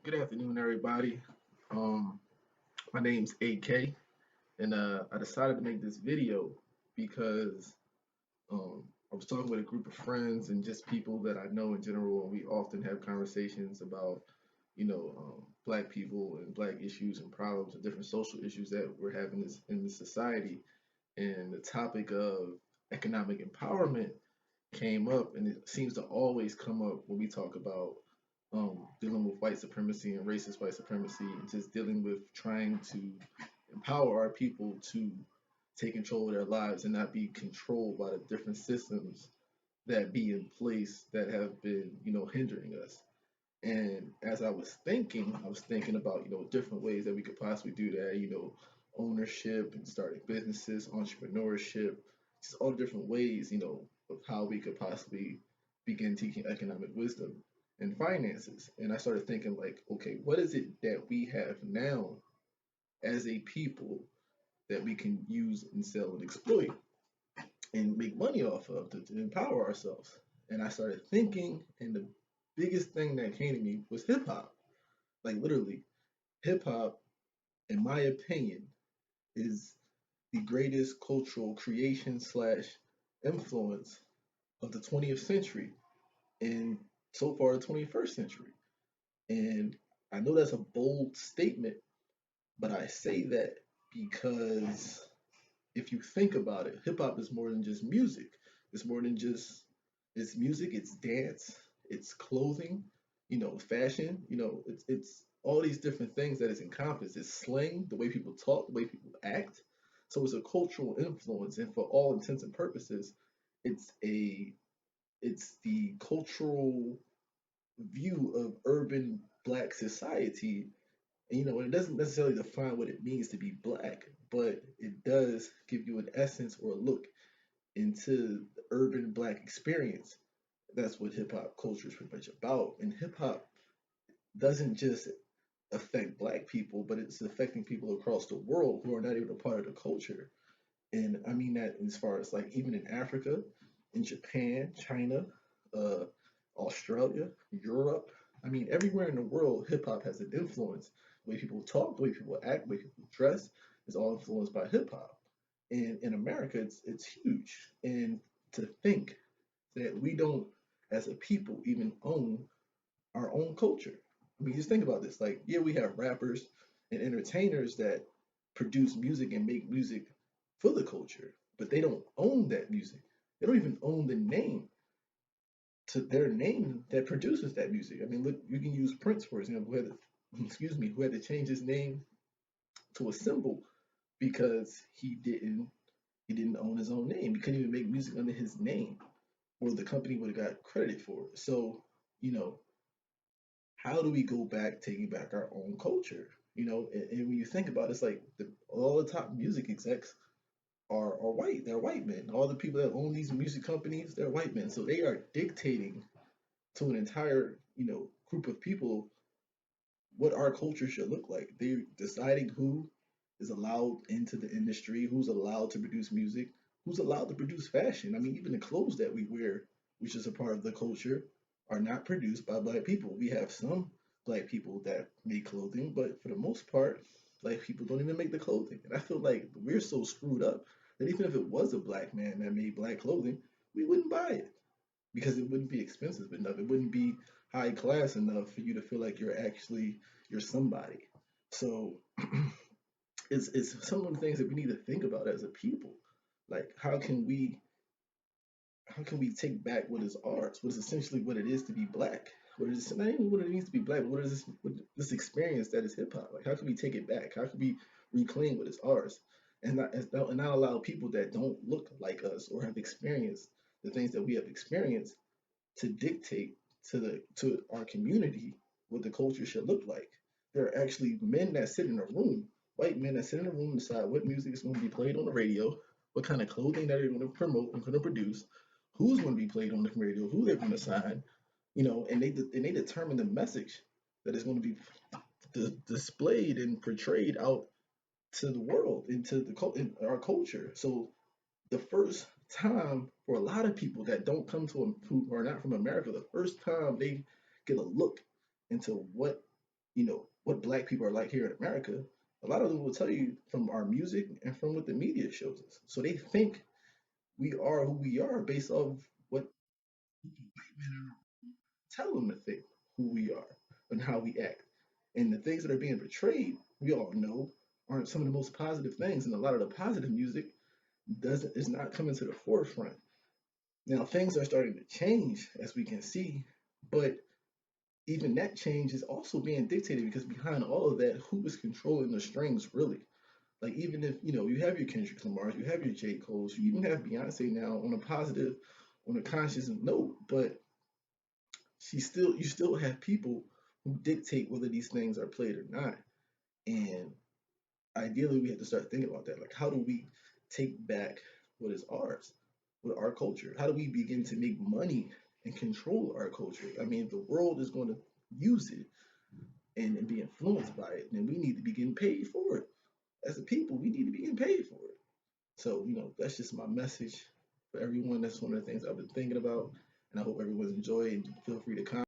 Good afternoon, everybody. Um, my name's AK, and I decided to make this video because I was talking with a group of friends and just people that I know in general, and we often have conversations about, black people and black issues and problems and different social issues that we're having in this society. And the topic of economic empowerment came up, and it seems to always come up when we talk about dealing with white supremacy and racist white supremacy, and just dealing with trying to empower our people to take control of their lives and not be controlled by the different systems that be in place that have been, hindering us. And as I was thinking about, different ways that we could possibly do that, ownership and starting businesses, entrepreneurship, just all the different ways, of how we could possibly begin teaching economic wisdom and finances. And I started thinking like, okay, what is it that we have now as a people that we can use and sell and exploit and make money off of to empower ourselves? And I started thinking, and the biggest thing that came to me was hip hop. Like literally, hip hop, in my opinion, is the greatest cultural creation slash influence of the 20th century and so far the 21st century. And I know that's a bold statement, but I say that because if you think about it, hip hop is more than just music. It's more than just it's music, it's dance, it's clothing, fashion, it's all these different things that is encompassed. It's slang, the way people talk, the way people act. So it's a cultural influence, and for all intents and purposes, it's a it's the cultural view of urban black society. And it doesn't necessarily define what it means to be black, but it does give you an essence or a look into the urban black experience. That's what hip hop culture is pretty much about. And hip hop doesn't just affect black people, but it's affecting people across the world who are not even a part of the culture. And I mean that as far as like even in Africa, in Japan, China, uh, Australia, Europe. I mean, everywhere in the world, hip hop has an influence. The way people talk, the way people act, the way people dress is all influenced by hip hop. And in America, it's huge. And to think that we don't, as a people, even own our own culture. I mean, just think about this. Like, yeah, we have rappers and entertainers that produce music and make music for the culture, but they don't own that music. They don't even own the name to their name that produces that music. I mean, look, you can use Prince for example, who had to, excuse me, who had to change his name to a symbol because he didn't own his own name. He couldn't even make music under his name, or the company would have got credited for it. So, you know, how do we go back, taking back our own culture? And when you think about it, it's like all the top music execs are white. They're white men. All the people that own these music companies, they're white men. So they are dictating to an entire, group of people what our culture should look like. They're deciding who is allowed into the industry, who's allowed to produce music, who's allowed to produce fashion. I mean, even the clothes that we wear, which is a part of the culture, are not produced by black people. We have some black people that make clothing, but for the most part, black people don't even make the clothing. And I feel like we're so screwed up that even if it was a black man that made black clothing, we wouldn't buy it because it wouldn't be expensive enough. It wouldn't be high class enough for you to feel like you're somebody. So it's some of the things that we need to think about as a people. Like how can we take back what is ours? What is essentially what it is to be black? What is not even what it means to be black, but what this experience that is hip hop? Like how can we take it back? How can we reclaim what is ours? And not allow people that don't look like us or have experienced the things that we have experienced to dictate to our community what the culture should look like. There are actually men that sit in a room, white men that sit in a room and decide what music is going to be played on the radio, what kind of clothing that they're going to promote and going to produce, who's going to be played on the radio, who they're going to sign, and they determine the message that is going to be displayed and portrayed out to the world, into in our culture. So the first time for a lot of people that don't come to who are not from America, the first time they get a look into what what black people are like here in America, a lot of them will tell you from our music and from what the media shows us. So they think we are who we are based off what white men tell them to think who we are and how we act. And the things that are being portrayed, we all know, aren't some of the most positive things. And a lot of the positive music doesn't is not coming to the forefront. Now things are starting to change as we can see, but even that change is also being dictated because behind all of that, who is controlling the strings really? Like even if you have your Kendrick Lamars, you have your J. Cole's, you even have Beyonce now on a positive, on a conscious note, but you still have people who dictate whether these things are played or not. And ideally we have to start thinking about that. Like how do we take back what is ours, with our culture? How do we begin to make money and control our culture? I mean, if the world is going to use it and be influenced by it, then we need to be getting paid for it. As a people, we need to be getting paid for it. So, that's just my message for everyone. That's one of the things I've been thinking about. And I hope everyone's enjoyed, and feel free to comment.